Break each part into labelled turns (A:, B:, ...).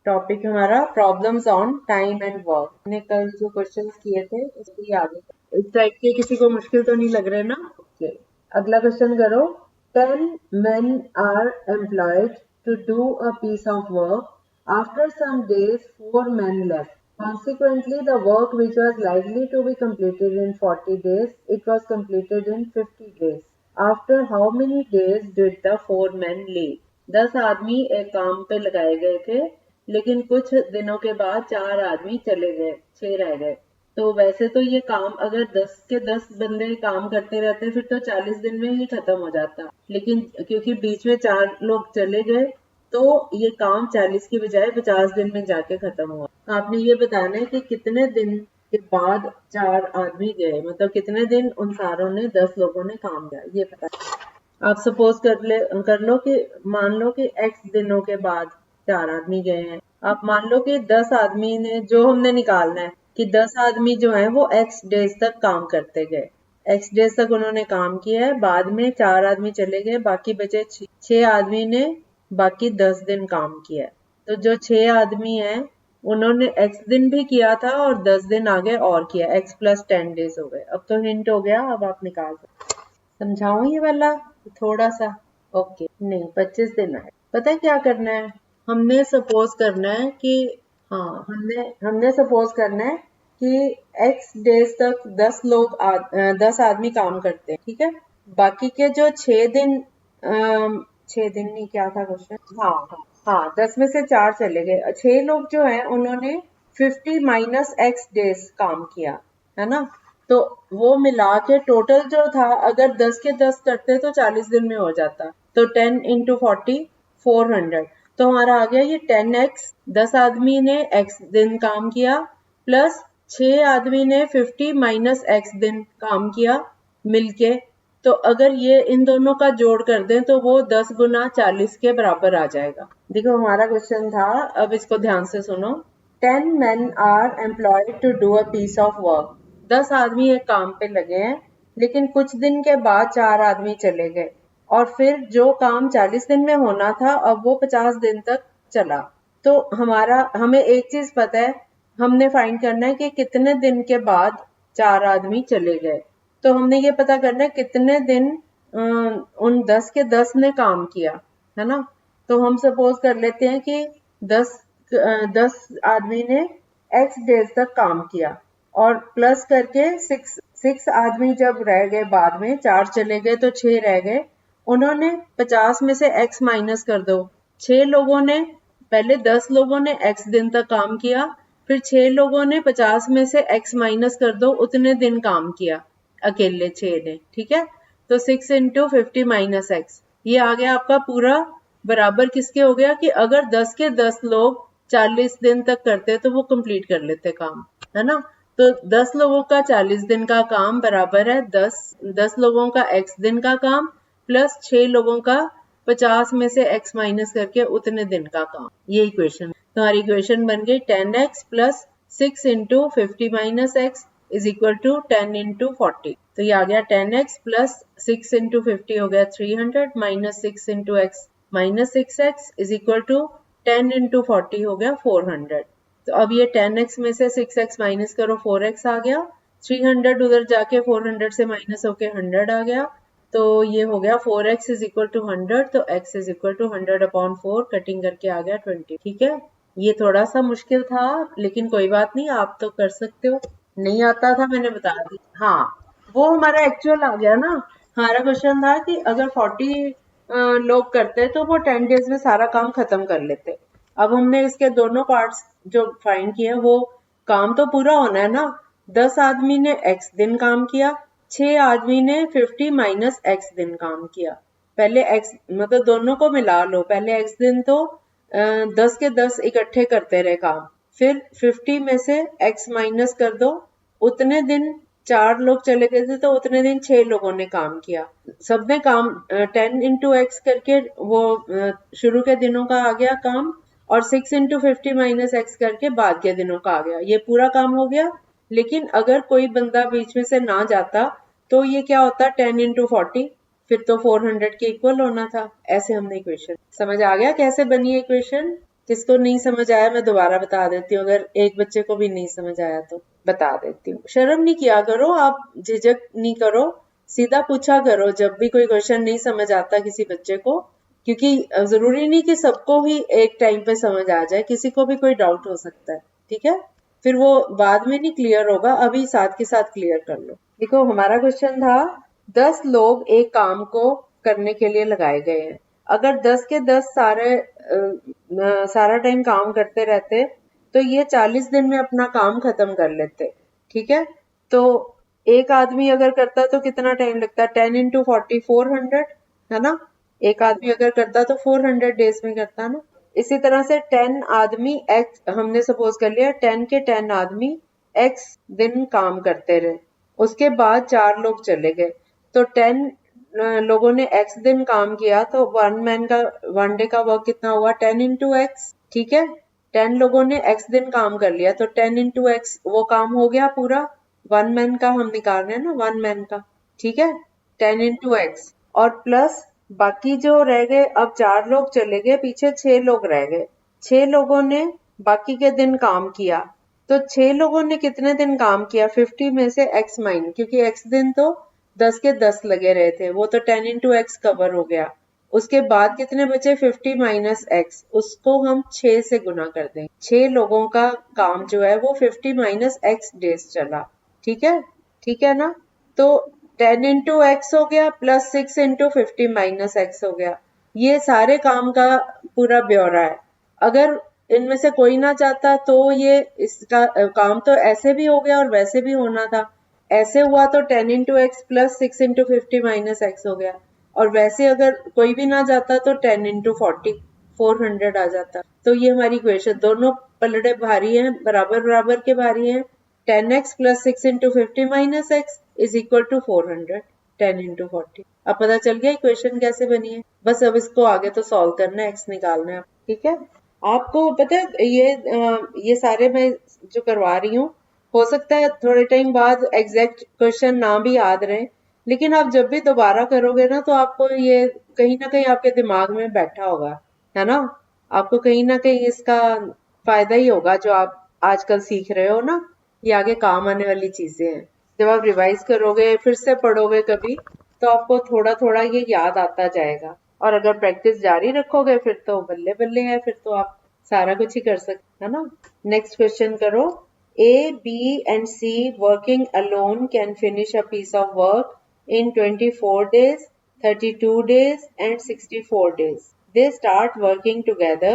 A: Topic हमारा problems on time and work. हमने कल जो क्वेश्चंस किए थे उसकी आगे इस टाइप के किसी को मुश्किल तो नहीं लग रहे ना? ओके, अगला क्वेश्चन करो। 10 men are employed to do a piece of work. After some days, 4 men left. Consequently, the work which was likely to be completed in 40 days, it was completed in 50 days. After how many days did the 4 men leave? 10 आदमी एक काम पे लगाए गए थे, लेकिन कुछ दिनों के बाद 4 आदमी चले गए, 6 रह गए। तो वैसे तो ये काम अगर 10 के 10 बंदे काम करते रहते फिर तो 40 दिन में ही खत्म हो जाता, लेकिन क्योंकि बीच में 4 लोग चले गए तो ये काम 40 की बजाय 50 दिन में जाके खत्म हुआ। आपने ये बताना है कि कितने दिन के बाद 4 आदमी गए, मतलब कितने दिन उन सारों ने 10 लोगों ने काम किया, ये पता। आप सपोज कर लो कि मान लो कि x दिनों के बाद 4 आदमी गए हैं। आप मान लो कि 10 आदमी ने, जो हमने निकालना है कि 10 आदमी जो है वो x डेज तक काम करते गए, x डेज तक उन्होंने काम किया है, बाद में 4 आदमी चले गए, बाकी बचे 6 आदमी ने बाकी 10 दिन काम किया है। तो जो 6 आदमी हैं उन्होंने x दिन भी किया था और 10 दिन आगे और किया, x प्लस 10 डेज हो गए। अब तो हिंट हो गया, अब आप निकाल सकते। समझाऊं ये वाला थोड़ा सा? ओके, नहीं 25 दिन है। पता है क्या करना है? हमने सपोज करना है कि हमने सपोज करना है कि x डेज तक 10 आदमी काम करते हैं, ठीक है। बाकी के जो 6 दिन 6 दिन नहीं, क्या था क्वेश्चन? हाँ 10 में से 4 चले गए, 6 लोग जो हैं उन्होंने 50 माइनस x डेज काम किया, है ना। तो वो मिला के टोटल जो था, अगर 10 के 10 करते तो 40 दिन में हो जाता, तो 10 इंटू 40 400। तो हमारा आ गया ये 10x, 10 आदमी ने x दिन काम किया प्लस 6 आदमी ने 50 माइनस x दिन काम किया मिलके। तो अगर ये इन दोनों का जोड़ कर दें तो वो 10 गुना 40 के बराबर आ जाएगा। देखो हमारा क्वेश्चन था, अब इसको ध्यान से सुनो। 10 men are employed to do a piece of work. 10 आदमी एक काम पे लगे हैं, लेकिन कुछ दिन के बाद 4 आदमी चले गए और फिर जो काम 40 दिन में होना था अब वो 50 दिन तक चला। तो हमें एक चीज पता है, हमने फाइंड करना है कि कितने दिन के बाद 4 आदमी चले गए। तो हमने ये पता करना है कितने दिन उन 10 के 10 ने काम किया, है ना। तो हम सपोज कर लेते हैं कि 10 आदमी ने x डेज तक काम किया और प्लस करके 6 आदमी जब रह गए, बाद में 4 चले गए तो 6 रह गए। उन्होंने 50 में से x माइनस कर दो। 6 लोगों ने, पहले 10 लोगों ने x दिन तक काम किया, फिर 6 लोगों ने 50 में से x माइनस कर दो, उतने दिन काम किया अकेले 6 ने, ठीक है। तो 6 इंटू 50 माइनस x, ये आ गया आपका पूरा बराबर किसके हो गया कि अगर 10 के 10 लोग 40 दिन तक करते तो वो कंप्लीट कर लेते काम, है ना। तो 10 लोगों का 40 दिन का काम बराबर है 10 लोगों का x दिन का काम प्लस 6 लोगों का 50 में से x माइनस करके उतने दिन का काम। ये इक्वेशन, तुम्हारी इक्वेशन बन गई 10x plus 6 into 50 minus x is equal to 10 into 40। तो ये आ गया 10x प्लस 6 इंटू 50 हो गया 300 minus 6 into x minus 6x is equal to 10 into 40 हो गया 400। तो अब ये 10x में से 6x माइनस करो, 4x आ गया, 300 उधर जाके 400 से माइनस होके 100 आ गया। तो ये हो गया 4x इज इक्वल टू 100, तो x is equal to 100/4, cutting करके आ गया 20, ठीक है। ये थोड़ा सा मुश्किल था लेकिन कोई बात नहीं, आप तो कर सकते हो। नहीं आता था मैंने बता दी। हाँ, वो हमारा एक्चुअल आ गया ना। हमारा क्वेश्चन था कि अगर 40 लोग करते तो वो 10 डेज में सारा काम खत्म कर लेते। अब हमने इसके दोनों पार्ट्स जो फाइंड किए, वो काम तो पूरा होना है ना। 10 आदमी ने x दिन काम किया, 6 आदमी ने 50 माइनस x दिन काम किया। पहले x मतलब दोनों को मिला लो, पहले x दिन तो 10 के 10 इकट्ठे करते रहे काम, फिर 50 में से x माइनस कर दो, उतने दिन 4 लोग चले गए थे तो उतने दिन 6 लोगों ने काम किया। सबने काम 10 इंटू x करके वो शुरू के दिनों का आ गया काम, और 6 इंटू 50 माइनस x करके बाद के दिनों का आ गया। ये पूरा काम हो गया। लेकिन अगर कोई बंदा बीच में से ना जाता तो ये क्या होता, 10 इंटू 40, फिर तो 400 के इक्वल होना था। ऐसे हमने इक्वेशन, समझ आ गया कैसे बनी है इक्वेशन? किसको नहीं समझ आया मैं दोबारा बता देती हूँ, अगर एक बच्चे को भी नहीं समझ आया तो बता देती हूँ। शर्म नहीं किया करो, आप झिझक नहीं करो, सीधा पूछा करो जब भी कोई क्वेश्चन नहीं समझ आता किसी बच्चे को, क्योंकि जरूरी नहीं कि सबको ही एक टाइम पे समझ आ जाए, किसी को भी कोई डाउट हो सकता है, ठीक है। फिर वो बाद में नहीं क्लियर होगा, अभी साथ के साथ क्लियर कर लो। देखो हमारा क्वेश्चन था 10 लोग एक काम को करने के लिए लगाए गए हैं। अगर 10 के 10 सारा टाइम काम करते रहते तो ये 40 दिन में अपना काम खत्म कर लेते, ठीक है। तो एक आदमी अगर करता तो कितना टाइम लगता, 10 into 40 400, है ना। एक आदमी अगर करता तो 400 डेज में करता ना। इसी तरह से 10 आदमी एक्स, हमने सपोज कर लिया 10 के 10 आदमी एक्स दिन काम करते रहे, उसके बाद 4 लोग चले गए, तो 10 लोगों ने एक्स दिन काम किया, तो वन डे का वर्क कितना हुआ 10 into x, ठीक है। 10 लोगों ने एक्स दिन काम कर लिया तो 10 into x वो काम हो गया पूरा, वन मैन का हम निकाल रहे हैं ना, वन मैन का, ठीक है। 10 into x और प्लस बाकी जो रह गए, अब 4 लोग चले गए, पीछे 6 लोग रह गए, 6 लोगों ने बाकी के दिन काम किया, तो 6 लोगों ने कितने दिन काम किया, 50 में से x माइन, क्योंकि x दिन तो 10 के 10 लगे रहे थे, वो तो 10 into x कवर हो गया। उसके बाद कितने बचे, 50 माइनस x, उसको हम 6 से गुना कर देंगे। 6 लोगों का काम जो है वो 50 माइनस x डेज चला, ठीक है, ठीक है ना। तो 10 into x हो गया प्लस 6 into 50 माइनस x हो गया। ये सारे काम का पूरा ब्यौरा है। अगर इनमें से कोई ना चाहता तो ये इसका काम तो ऐसे भी हो गया और वैसे भी होना था। ऐसे हुआ तो 10 into x plus 6 into 50 minus x हो गया, और वैसे अगर कोई भी ना जाता तो 10 into 40 400 आ जाता। तो ये हमारी इक्वेशन, दोनों पलड़े भारी हैं, बराबर बराबर के भारी हैं। 10x plus 6 into 50 minus x is equal to 400, 10 into 40। अब पता चल गया इक्वेशन कैसे बनी है। बस अब इसको आगे तो सॉल्व करना है, x निकालना है, ठीक है। आपको पता है ये सारे मैं जो करवा रही हूँ, हो सकता है थोड़े टाइम बाद एग्जैक्ट क्वेश्चन ना भी याद रहे, लेकिन आप जब भी दोबारा करोगे ना तो आपको ये कहीं ना कहीं आपके दिमाग में बैठा होगा, है ना। आपको कहीं ना कहीं इसका फायदा ही होगा जो आप आजकल सीख रहे हो ना, ये आगे काम आने वाली चीजें हैं। जब आप रिवाइज करोगे फिर से पढ़ोगे कभी, तो आपको थोड़ा थोड़ा ये याद आता जाएगा, और अगर प्रैक्टिस जारी रखोगे फिर तो बल्ले बल्ले है, फिर तो आप सारा कुछ ही कर सकते, है ना। नेक्स्ट क्वेश्चन करो। A, B and C working alone can finish a piece of work in 24 days, 32 days and 64 days. They start working together.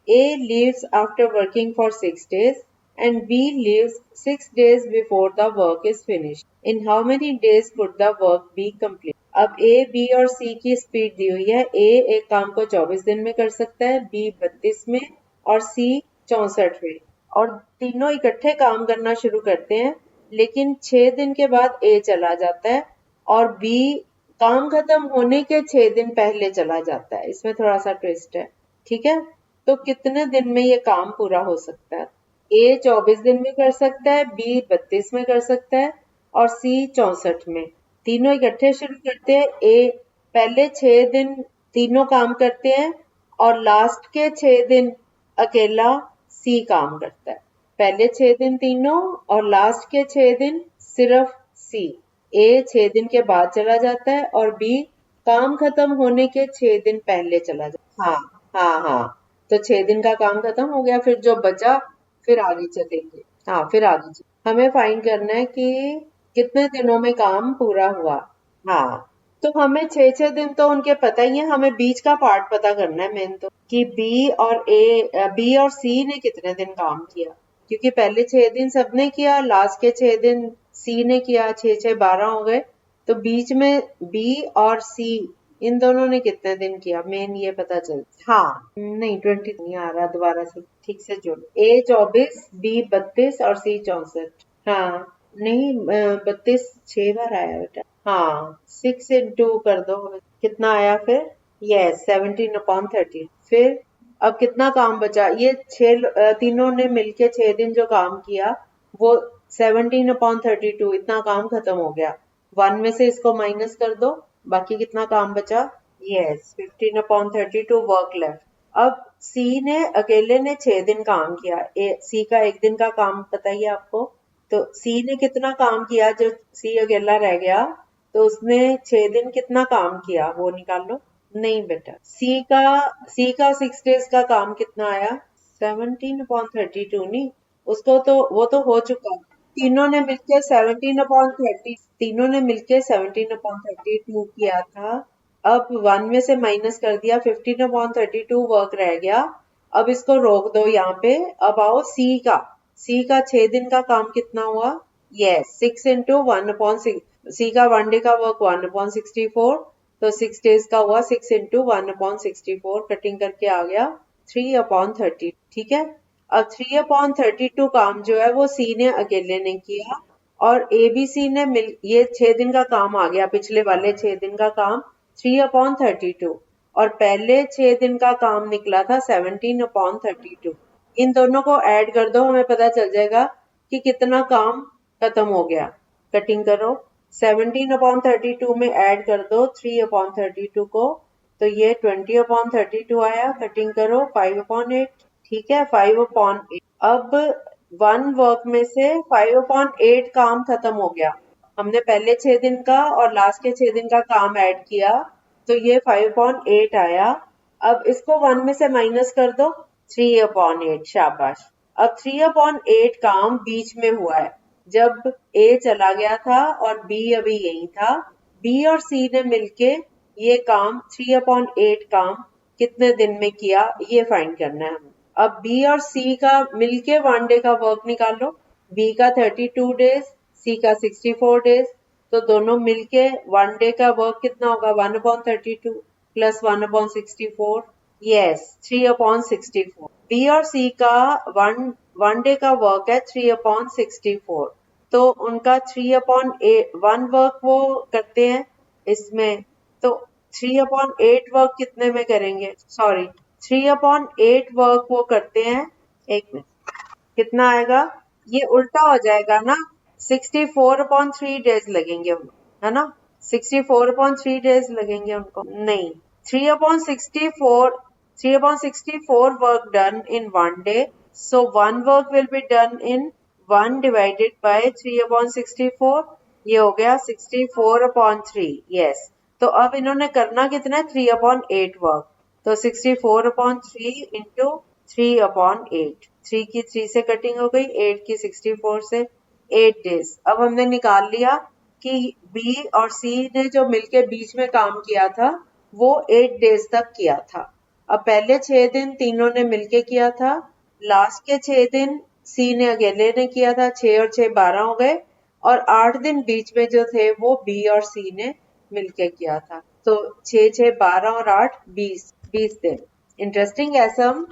A: A leaves after working for 6 days and B leaves 6 days before the work is finished. In how many days could the work be complete? अब A, B और C की speed दी हुई है। A एक काम को 24 दिन में कर सकता है, B 32 में और C 64 में, और तीनों इकट्ठे काम करना शुरू करते हैं, लेकिन 6 दिन के बाद A चला जाता है और B काम खत्म होने के 6 दिन पहले चला जाता है। इसमें थोड़ा सा ट्विस्ट है, ठीक है। तो कितने दिन में ये काम पूरा हो सकता है? A 24 दिन में कर सकता है, B 32 में कर सकता है और C 64 में। तीनों इकट्ठे शुरू करते हैं। A पहले 6 दिन तीनों काम करते हैं और लास्ट के 6 दिन अकेला C काम करता है। पहले 6 दिन तीनों और लास्ट के 6 दिन सिर्फ C। A 6 दिन के बाद चला जाता है और B काम खत्म होने के 6 दिन पहले चला जाता है। हाँ, तो 6 दिन का काम खत्म हो गया, फिर जो बचा फिर आगे चलेंगे। हाँ, फिर आगे हमें फाइंड करना है कि कितने दिनों में काम पूरा हुआ। हाँ, तो हमें 6-6 दिन तो उनके पता ही है, हमें बीच का पार्ट पता करना है मेन, तो कि बी और सी ने कितने दिन काम किया, क्योंकि पहले 6 दिन सबने किया, लास्ट के 6 दिन सी ने किया, 6-6 12 हो गए, तो बीच में बी और सी इन दोनों ने कितने दिन किया, मेन ये पता चल। हाँ, नहीं 20 नहीं आ रहा, दोबारा से ठीक से जोड़। A 24, B 32 और C 64। हाँ, नहीं 32 6 बार आया बेटा। हाँ, 6 into कर दो, कितना आया फिर? यस 17/30। फिर अब कितना काम बचा, ये तीनों ने मिलके 6 दिन जो काम किया वो 17/32, इतना काम खत्म हो गया। 1 में से इसको माइनस कर दो, बाकी कितना काम बचा? Yes 15/32 work left. अब सी ने अकेले ने 6 दिन काम किया, सी का एक दिन का काम पता ही है आपको, तो सी ने कितना काम किया जो सी अकेला रह गया, तो उसने 6 दिन कितना काम किया वो निकाल लो। नहीं बेटा, सी का 6 डेज का काम कितना आया, 17/32 नहीं, उसको तो वो तो हो चुका। तीनों ने मिलके 17/30, तीनों ने मिलके 17/32 किया था। अब 1 में से माइनस कर दिया, 15/32 वर्क रह गया। अब इसको रोक दो यहाँ पे। अब आओ सी का 6 दिन का काम कितना हुआ, यस 6 इंटू 1/6, सी का 1 डे का वर्क 1/64, तो 6 डेज का हुआ 6 इंटू 1/64, कटिंग करके आ गया 3/30। ठीक है, अब 3/32 काम जो है वो सी ने अकेले ने किया, और एबीसी ने मिल, ये 6 दिन का काम आ गया, पिछले वाले 6 दिन का काम 3/32, और पहले 6 दिन का काम निकला था 17/32। इन दोनों को ऐड कर दो, हमें पता चल जाएगा कि कितना काम खत्म हो गया। कटिंग करो, 17/32 में ऐड कर दो 3/32 को, तो ये 20/32 आया। कटिंग करो 5/8, ठीक है 5/8। अब 1 वर्क में से 5/8 काम खत्म हो गया, हमने पहले 6 दिन का और लास्ट के 6 दिन का काम ऐड किया, तो ये 5/8 आया। अब इसको 1 में से माइनस कर दो, 3/8, शाबाश। अब 3/8 काम बीच में हुआ है, जब ए चला गया था और बी अभी यही था। बी और सी ने मिलके ये काम 3/8 काम कितने दिन में किया, ये फाइंड करना है हमें। अब बी और सी का मिलके 1 डे का वर्क निकालो। बी का 32 डेज, सी का 64 डेज, तो दोनों मिलके 1 डे का वर्क कितना होगा, 1/32 प्लस 1/64, यस 3/64। बी और सी का वन डे का वर्क है 3/64, तो उनका 3/1 वर्क वो करते हैं इसमें, तो 3/8 वर्क कितने में करेंगे, सॉरी 3/8 वर्क वो करते हैं, एक मिनट, कितना आएगा, ये उल्टा हो जाएगा ना, 64/3 डेज लगेंगे उनको, है ना, 64/3 डेज लगेंगे उनको, नहीं, 3/64, 3/64 work done in 1 day, so 1 work will be done in 1 divided by 3/64, ये हो गया 64/3, yes। तो अब इन्होंने करना कितना है, 3/8 वर्क, तो 64/3 इंटू 3/8, 3 की 3 से कटिंग हो गई, 8 की 64 से, 8 डेज। अब हमने निकाल लिया कि बी और सी ने जो मिलके बीच में काम किया था वो 8 डेज तक किया था। अब पहले 6 दिन तीनों ने मिलके किया था, लास्ट के 6 दिन सी ने अकेले ने किया था, 6 और 6 12 हो गए, और 8 दिन बीच में जो थे वो बी और सी ने मिलके किया था, तो 6 6 12 और 8 20 दिन। इंटरेस्टिंग है सम।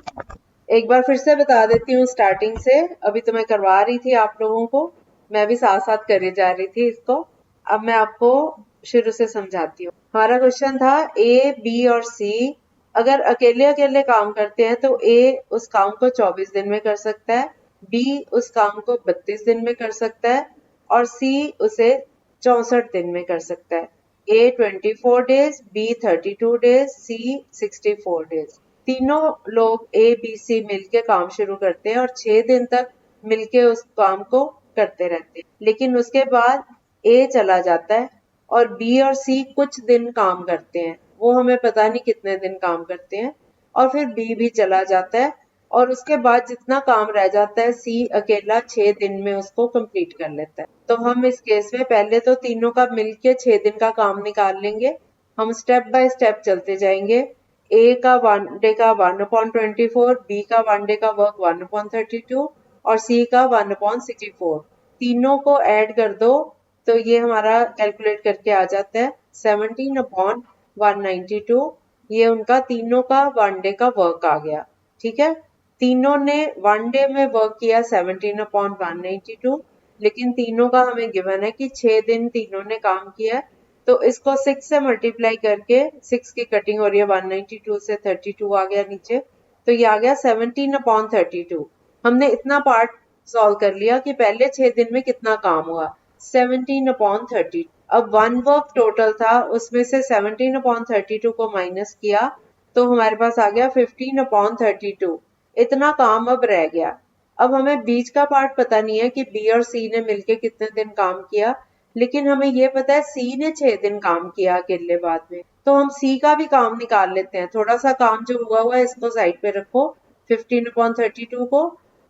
A: एक बार फिर से बता देती हूँ स्टार्टिंग से, अभी तो मैं करवा रही थी आप लोगों को, मैं भी साथ साथ करे जा रही थी इसको, अब मैं आपको शुरू से समझाती हूँ। हमारा क्वेश्चन था ए बी और सी अगर अकेले अकेले काम करते हैं तो ए उस काम को 24 दिन में कर सकता है, बी उस काम को 32 दिन में कर सकता है, और सी उसे 64 दिन में कर सकता है। ए 24 डेज, बी 32 डेज, सी 64 डेज। तीनों लोग ए बी सी मिलके काम शुरू करते हैं और 6 दिन तक मिलके उस काम को करते रहते हैं, लेकिन उसके बाद ए चला जाता है और बी और सी कुछ दिन काम करते हैं, वो हमें पता नहीं कितने दिन काम करते हैं, और फिर बी भी चला जाता है, और उसके बाद जितना काम रह जाता है सी अकेला 6 दिन में उसको कंप्लीट कर लेता है। तो हम इस केस में पहले तो तीनों का मिलके 6 दिन का काम निकाल लेंगे, हम स्टेप बाय स्टेप चलते जाएंगे। ए का 1 डे का 1/24, बी का 1 डे का वर्क 1/32 और सी का 1/64, तीनों को ऐड कर दो तो ये हमारा कैलकुलेट करके आ जाता है 17/192, ये उनका तीनों का 1 डे का वर्क आ गया। ठीक है, तीनों ने 1 डे में वर्क किया 17/192, लेकिन तीनों का हमें गिवन है कि 6 दिन तीनों ने काम किया, तो इसको 6 से मल्टीप्लाई करके, 6 की कटिंग हो रही है 192 से, 32 आ गया नीचे, तो ये आ गया 17/32। हमने इतना पार्ट सॉल्व कर लिया कि पहले 6 दिन में कितना काम हुआ, 17/30। अब 1 वर्क टोटल था, उसमें से 17/32 को माइनस किया तो हमारे पास आ गया 15/32। इतना काम अब रह गया। अब हमें बीच का पार्ट पता नहीं है कि बी और सी ने मिलके कितने दिन काम किया, लेकिन हमें ये पता है सी ने 6 दिन काम किया अकेले बाद में। तो हम सी का भी काम निकाल लेते हैं। थोड़ा सा काम जो हुआ है इसको साइड पे रखो, 15/32 को।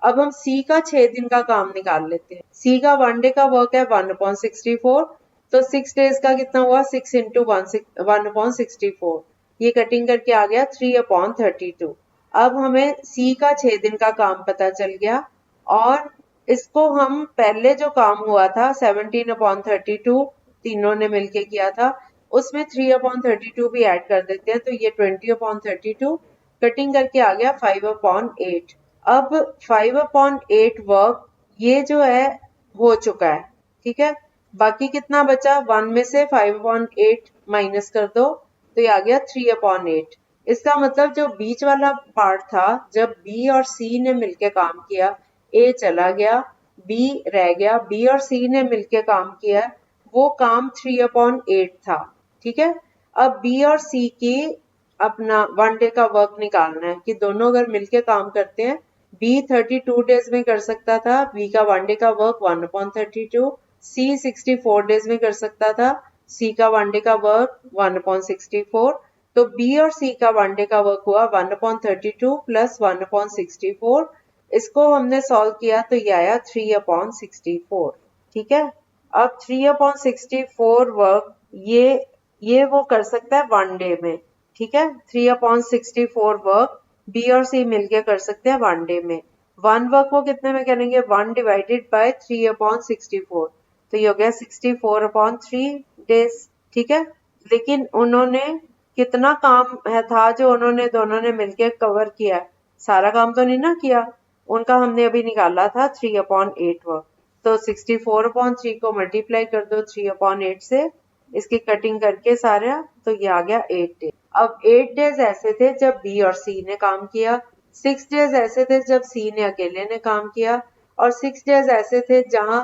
A: अब हम सी का 6 दिन का काम निकाल लेते हैं। सी का 1 डे का वर्क है 1/64, तो 6 डेज का कितना हुआ, 6 इंटू 1/64। ये कटिंग करके आ गया 3/32। अब हमें सी का 6 दिन का काम पता चल गया, और इसको हम पहले जो काम हुआ था 17/32 तीनों ने मिलके किया था, उसमें 3/32 भी ऐड कर देते हैं, तो ये 20/32। कटिंग करके आ गया 5/8। अब 5/8 वर्क ये जो है हो चुका है, ठीक है। बाकी कितना बचा, 1 में से 5/8 माइनस कर दो, तो ये आ गया 3/8। इसका मतलब जो बीच वाला पार्ट था, जब बी और सी ने मिलके काम किया, ए चला गया, बी रह गया, बी और सी ने मिलके काम किया, वो काम 3/8 था, ठीक है। अब बी और सी की अपना 1 डे का वर्क निकालना है कि दोनों अगर मिलके काम करते हैं, बी 32 डेज में कर सकता था, बी का 1 डे का वर्क 1/32, सी 64 डेज में कर सकता था, सी का 1 डे का वर्क 1/64। तो बी और सी का 1 डे का वर्क हुआ 1/32 प्लस 1/64। इसको हमने सॉल्व किया तो ये आया 3/64, ठीक है। अब 3/64 वर्क ये वो कर सकता है 1 डे में, ठीक है। 3/64 वर्क बी और सी मिलके कर सकते हैं 1 डे में। 1 वर्क को कितने में करेंगे, 1 डिवाइडेड बाय 3/64, तो ये हो गया 64/3 डेज, ठीक है। लेकिन उन्होंने कितना काम है था जो उन्होंने दोनों ने मिलके कवर किया, सारा काम तो नहीं ना किया, उनका हमने अभी निकाला था 3/8 वर्क। तो 64/3 को मल्टीप्लाई कर दो 3/8 से, इसकी कटिंग करके सारा, तो ये आ गया 8 डेज। अब 8 डेज ऐसे थे जब बी और सी ने काम किया, 6 डेज ऐसे थे जब सी ने अकेले ने काम किया, और 6 डेज ऐसे थे जहां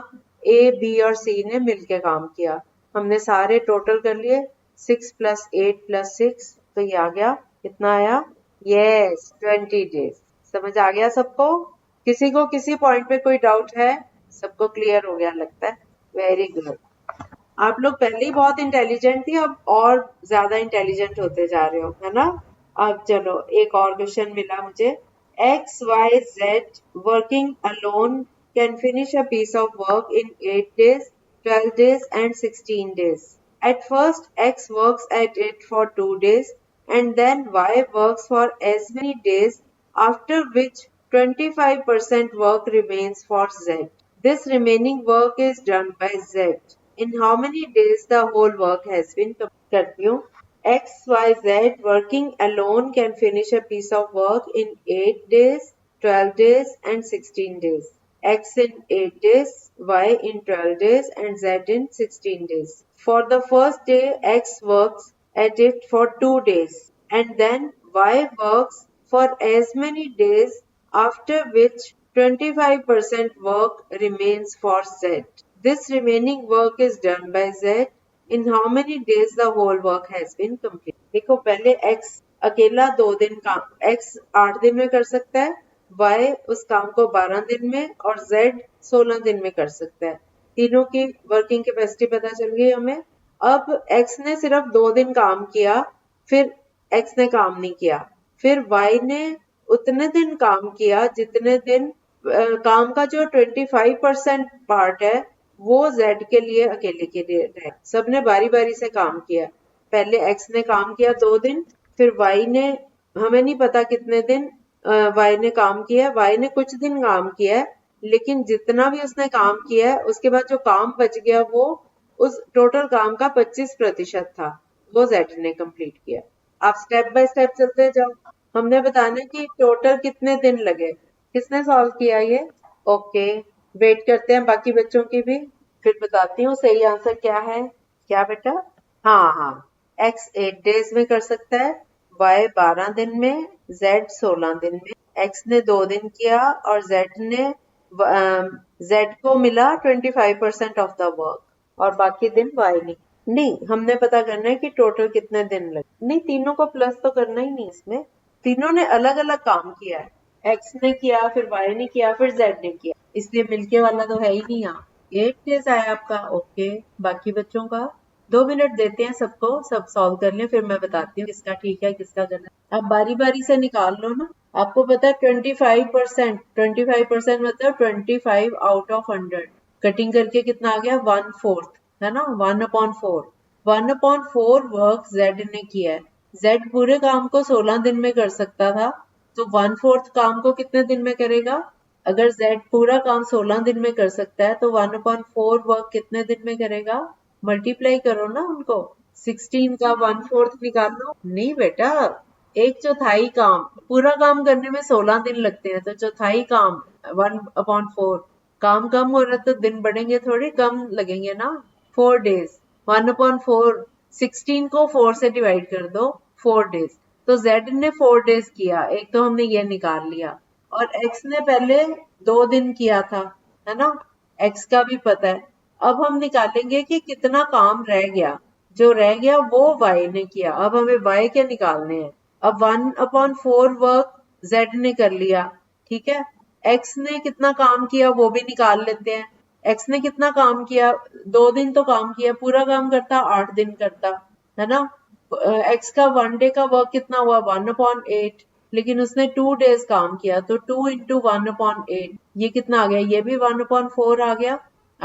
A: ए बी और सी ने मिलके काम किया। हमने सारे टोटल कर लिए, 6 + 8 + 6, तो ये आ गया, कितना आया, यस 20 डेज। समझ आ गया सबको? किसी को किसी पॉइंट पे कोई डाउट है? सबको क्लियर हो गया लगता है। Very good. आप लोग पहले ही बहुत इंटेलिजेंट थी, अब और ज्यादा इंटेलिजेंट होते जा रहे हो, है ना। अब चलो एक और क्वेश्चन मिला मुझे। X Y Z working alone can finish a piece of work in 8 days, 12 days and 16 days. At first, X works at it for 2 days, and then Y works for as many days, after which 25% work remains for Z. This remaining work is done by Z. In how many days the whole work has been completed? करती हूँ। X, Y, Z working alone can finish a piece of work in 8 days, 12 days and 16 days. X in 8 days, Y in 12 days and Z in 16 days. For the first day, X works at it for 2 days, and then Y works for as many days, after which 25% work remains for Z. This remaining work is done by Z. In how many days the whole work has been completed? देखो पहले X अकेला 2 दिन काम, X 8 दिन में कर सकता है, Y उस काम को 12 दिन में, और Z 16 दिन में कर सकता है। तीनों की वर्किंग कैपेसिटी पता चल गई हमें। अब X ने सिर्फ 2 दिन काम किया, फिर X ने काम नहीं किया, फिर Y ने उतने दिन काम किया जितने दिन काम का जो 25% पार्ट है वो Z के लिए अकेले के लिए है। सबने बारी बारी से काम किया। पहले X ने काम किया 2 दिन, फिर Y ने, हमें नहीं पता कितने दिन Y ने काम किया, Y ने कुछ दिन काम किया है, लेकिन जितना भी उसने काम किया है उसके बाद जो काम बच गया वो उस टोटल काम का 25% था, वो Z ने कंप्लीट किया। आप स्टेप बाय स्टेप चलते जाओ। हमने बताना कि टोटल कितने दिन लगे। किसने सॉल्व किया ये? ओके, वेट करते हैं बाकी बच्चों की भी, फिर बताती हूँ सही आंसर क्या है। क्या बेटा? हाँ, X 8 डेज में कर सकता है, Y 12 दिन में, Z 16 दिन में। X ने 2 दिन किया और Z को मिला 25% ऑफ द वर्क, और बाकी दिन Y ने। नहीं, हमने पता करना है कि टोटल कितने दिन लगे। नहीं, तीनों को प्लस तो करना ही नहीं इसमें, तीनों ने अलग अलग काम किया है। एक्स ने किया, फिर वाई ने किया, फिर जेड ने किया, इसलिए मिलके वाला तो है ही नहीं यहाँ। 8 डेज आया आपका। ओके, बाकी बच्चों का 2 मिनट देते हैं सबको, सब सॉल्व कर लें, फिर मैं बताती हूँ किसका ठीक है किसका गलत। आप बारी बारी से निकाल लो ना। आपको पता है 25% मतलब 25 आउट ऑफ 100, कटिंग करके कितना आ गया 1/4, है ना, 1/4। 1/4 वर्क जेड ने किया है। जेड पूरे काम को 16 दिन में कर सकता था, तो 1/4 काम को कितने दिन में करेगा? अगर जेड पूरा काम 16 दिन में कर सकता है तो 1/4 वर्क कितने दिन में करेगा? मल्टीप्लाई करो ना उनको, 16 का 1/4 निकाल लो। नहीं बेटा, 1/4 काम, पूरा काम करने में 16 दिन लगते हैं, तो चौथाई काम 1/4। काम कम हो रहा है तो दिन बढ़ेंगे थोड़ी, कम लगेंगे ना। 4 डेज, 1/4, 16 को 4 से डिवाइड कर दो, 4 डेज। तो जेड ने 4 डेज किया, एक तो हमने ये निकाल लिया। और एक्स ने पहले 2 दिन किया था, है ना, एक्स का भी पता है। अब हम निकालेंगे कि कितना काम रह गया, जो रह गया वो वाई ने किया। अब हमें वाई के निकालने हैं। अब 1/4 वर्क जेड ने कर लिया, ठीक है। एक्स ने कितना काम किया वो भी निकाल लेते हैं। एक्स ने कितना काम किया? 2 दिन तो काम किया, पूरा काम करता 8 दिन करता, है ना। एक्स का 1 डे का वर्क कितना हुआ? 1/8, लेकिन उसने 2 डेज काम किया, तो 2 इंटू 1/8, ये कितना आ गया? ये भी 1/4 आ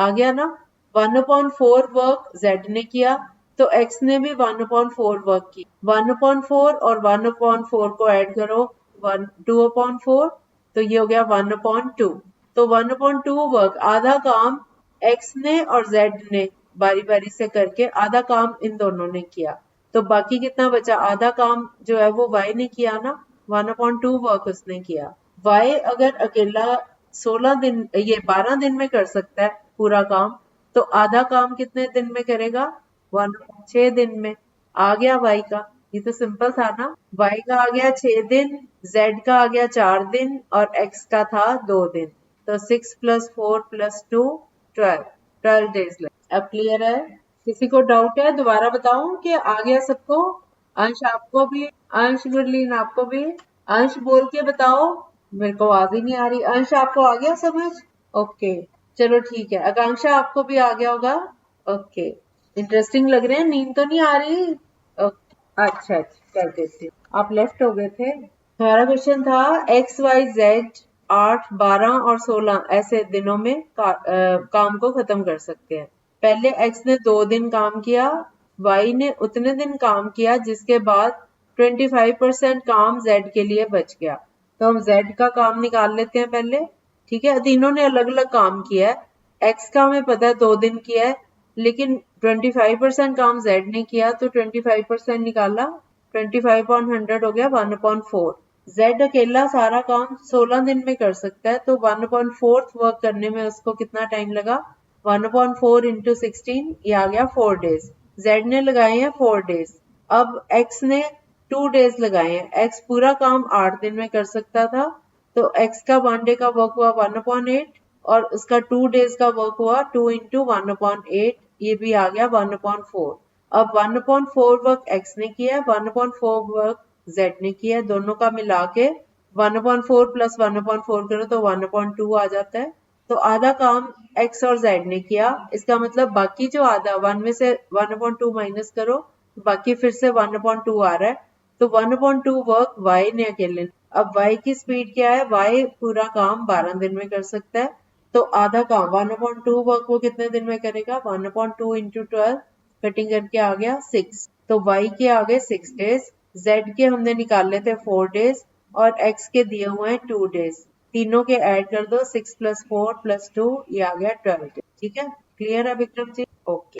A: गया ना। 1/4 वर्क जेड ने किया, तो एक्स ने भी 1/4 वर्क की। 1/4 और 1/4 को ऐड करो, 2/4, तो ये हो गया 1/2। तो 1/2 वर्क, आधा काम एक्स ने और जेड ने बारी बारी से करके आधा काम इन दोनों ने किया, तो बाकी कितना बचा? आधा काम जो है वो वाई ने किया ना, 1/2 वर्क उसने किया। वाई अगर अकेला 16 दिन, ये 12 दिन में कर सकता है पूरा काम, तो आधा काम कितने दिन में करेगा? 6 दिन में। आ गया वाई का, ये तो सिंपल था ना। वाई का आ गया 6 दिन, जेड का आ गया 4 दिन, और एक्स का था 2 दिन। तो 6 + 4 + 2, 12 डेज लगे। अब क्लियर है? किसी को डाउट है? दोबारा बताऊं कि आ गया सबको? अंश आपको भी, अंश गुरलीन आपको भी, अंश बोल के बताओ, मेरे को आवाज ही नहीं आ रही। अंश आपको आ गया समझ? ओके, चलो ठीक है। आकांक्षा आपको भी आ गया होगा? ओके, इंटरेस्टिंग लग रहे हैं, नींद तो नहीं आ रही? ओके, अच्छा अच्छा, कर देती हूँ। आप लेफ्ट हो गए थे। हमारा क्वेश्चन था XYZ 8, 12 और 16 ऐसे दिनों में काम को खत्म कर सकते हैं। पहले एक्स ने 2 दिन काम किया, वाई ने उतने दिन काम किया जिसके बाद 25% काम जेड के लिए बच गया। तो हम जेड का काम निकाल लेते हैं पहले, ठीक है। तीनों ने अलग अलग काम किया है। एक्स का हमें पता है 2 दिन किया है, लेकिन 25% काम जेड ने किया, तो 25% निकाला, 25/100 हो गया 1/4। जेड अकेला सारा काम 16 दिन में कर सकता है, तो 1/4 वर्क करने में उसको कितना टाइम लगा? 1/4 इंटू 16, ये आ गया 4 डेज। जेड ने लगाए हैं 4 डेज। अब एक्स ने 2 डेज लगाए हैं। एक्स पूरा काम 8 दिन में कर सकता था, तो एक्स का 1 डे का वर्क हुआ 1/8, और उसका 2 डेज का वर्क हुआ 2 इंटू 1/8, ये भी आ गया 1/4। अब 1/4 वर्क एक्स ने किया है, 1/4 वर्क जेड ने किया है, दोनों का मिला के 1/4 + 1/4 करो तो 1/2 आ जाता है। तो आधा काम एक्स और जेड ने किया, इसका मतलब बाकी जो आधा, 1 में से 1/2 माइनस करो, बाकी फिर से 1/2 आ रहा है, तो 1/2 वर्क वाई ने अकेले। अब वाई की स्पीड क्या है? वाई पूरा काम 12 दिन में कर सकता है, तो आधा काम 1/2 वर्क वो कितने दिन में करेगा? 1/2 इंटू 12, कटिंग करके आ गया 6। तो वाई के आ गए 6 डेज, जेड के हमने निकाल लेते 4 डेज, और एक्स के दिए हुए हैं 2 डेज। तीनों के ऐड कर दो, 6 + 4 + 2, ये आ गया 12 डेज। ठीक है, क्लियर है विक्रम जी? ओके,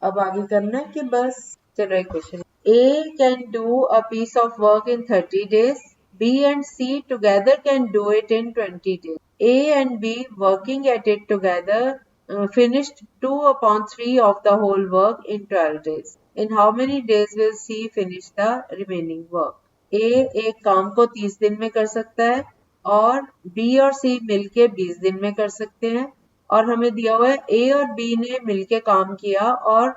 A: अब आगे करना है कि बस। चलो एक question. A can do a piece of work in 30 days. B and C together can do it in 20 days. A and B working at it together finished 2/3 of the whole work in 12 days. In how many days will C finish the remaining work? A एक काम को 30 दिन में कर सकता है, और B और C मिलके 20 दिन में कर सकते हैं। और हमें दिया हुआ है A और B ने मिलके काम किया और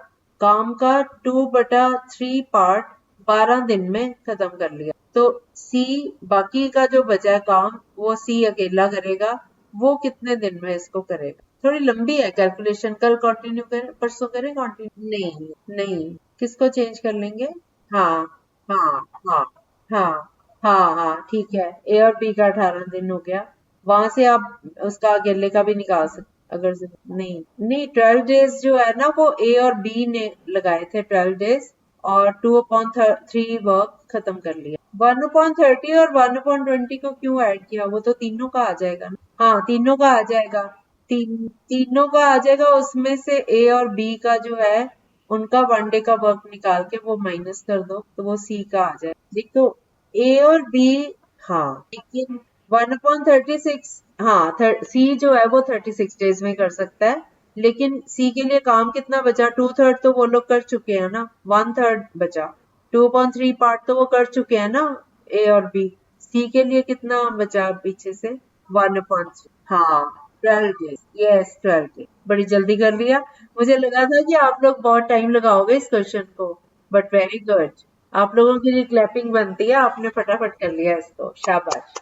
A: काम का 2/3 पार्ट 12 दिन में खत्म कर लिया। तो सी, बाकी का जो बचा है काम वो सी अकेला करेगा, वो कितने दिन में इसको करेगा। थोड़ी लंबी है कैलकुलेशन, कल कंटिन्यू करें, परसों करें कंटिन्यू। नहीं नहीं, किसको चेंज कर लेंगे। हाँ हाँ हाँ हाँ हाँ ठीक है। ए और बी का 18 दिन हो गया, वहां से आप उसका अकेले का भी निकाल सकते अगर नहीं नहीं, 12 डेज जो है ना वो ए और बी ने लगाए थे 12 डेज, और 2/3 वर्क खत्म कर लिया। 1/30 और 1/20 को क्यों ऐड किया, वो तो तीनों का आ जाएगा ना। हाँ तीनों का आ जाएगा, तीनों का आ जाएगा, उसमें से ए और बी का जो है उनका 1 डे का वर्क निकाल के वो माइनस कर दो तो वो सी का आ जाएगा। देखो ए और बी, हाँ लेकिन 1/36, हाँ सी जो है वो 36 डेज में कर सकता है, लेकिन सी के लिए काम कितना बचा, 2/3 तो वो लोग कर चुके हैं ना, 1/3 बचा, 2/3 पार्ट तो वो कर चुके हैं ना ए और बी। सी के लिए कितना बचा पीछे से, 1/3, हाँ 12 डेज, यस 12 डेज। बड़ी जल्दी कर लिया, मुझे लगा था कि आप लोग बहुत टाइम लगाओगे इस क्वेश्चन को, बट वेरी गुड, आप लोगों के लिए क्लैपिंग बनती है, आपने फटाफट कर लिया इसको, शाबाश।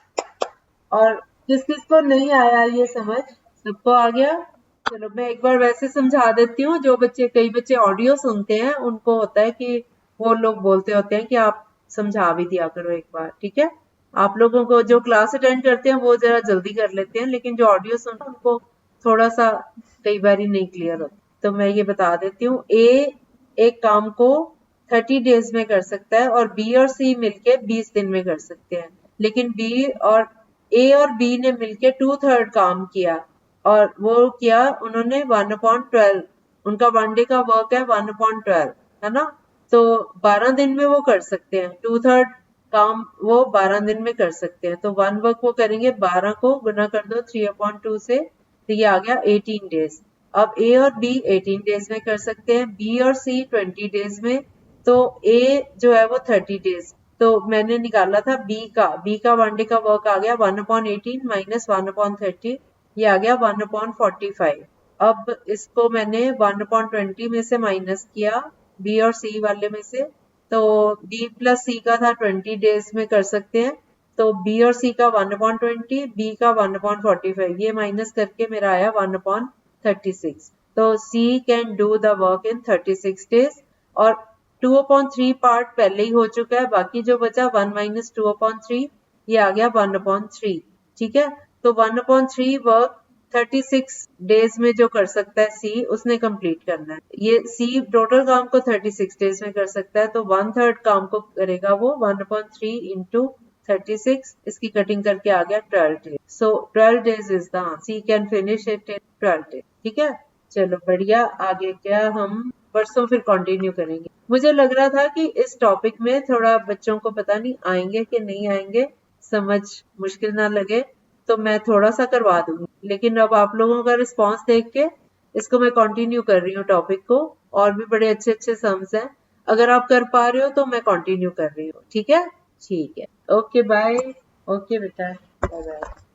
A: और किस किस को नहीं आया ये समझ, सबको आ गया। चलो मैं एक बार वैसे समझा देती हूँ, जो बच्चे, कई बच्चे ऑडियो सुनते हैं उनको होता है कि वो लोग बोलते होते हैं कि आप समझा भी दिया करो एक बार, ठीक है। आप लोगों को जो क्लास अटेंड करते हैं वो जरा जल्दी कर लेते हैं, लेकिन जो ऑडियो सुनते हैं उनको थोड़ा सा कई बार ही नहीं क्लियर होता। तो मैं ये बता देती हूँ, ए एक काम को 30 डेज में कर सकता है और बी और सी मिलके 20 दिन में कर सकते हैं, लेकिन बी और ए और बी ने मिलके 2/3 काम किया, और वो किया उन्होंने 1/12, उनका 1 डे का वर्क है 1/12, है ना। तो 12 दिन में वो कर सकते हैं, 2/3 काम वो 12 दिन में कर सकते हैं। तो 1 वर्क वो करेंगे, 12 को गुना कर दो 3/2 से, तो ये आ गया 18 डेज। अब ए और बी 18 डेज में कर सकते हैं, बी और सी 20 डेज में, तो ए जो है वो 30 डेज। तो मैंने निकाला था बी का 1 डे का वर्क आ गया 1/18 माइनस 1/30, ये आ गया 1/45। अब इसको मैंने 1/20 में से माइनस किया, बी और सी वाले में से, तो बी प्लस सी का था 20 डेज में कर सकते हैं, तो बी और सी का 1/20, बी का 1/45, ये माइनस करके मेरा आया 1/36। तो she can do the work in 36 days, और 2/3 पार्ट पहले ही हो चुका है, बाकी जो बचा 1 माइनस 2/3, ये आ गया 1/3, ठीक है। तो 1/3 वर्क 36 डेज में जो कर सकता है सी, उसने कंप्लीट करना है। ये सी टोटल काम को 36 डेज में कर सकता है, तो 1/3 काम को करेगा वो 1/3 इंटू 36, इसकी कटिंग करके आ गया 12 days. So 12 days is the C can finish it in 12 days, ठीक है। चलो बढ़िया, आगे क्या हम परसों फिर कंटिन्यू करेंगे। मुझे लग रहा था कि इस टॉपिक में थोड़ा बच्चों को पता नहीं आएंगे कि नहीं आएंगे, समझ मुश्किल ना लगे, तो मैं थोड़ा सा करवा दूंगी, लेकिन अब आप लोगों का रिस्पांस देख के इसको मैं कंटिन्यू कर रही हूँ टॉपिक को, और भी बड़े अच्छे अच्छे सम्स हैं, अगर आप कर पा रहे हो तो मैं कंटिन्यू कर रही हूँ, ठीक है। ठीक है, ओके बाय। ओके बेटा, बाय बाय।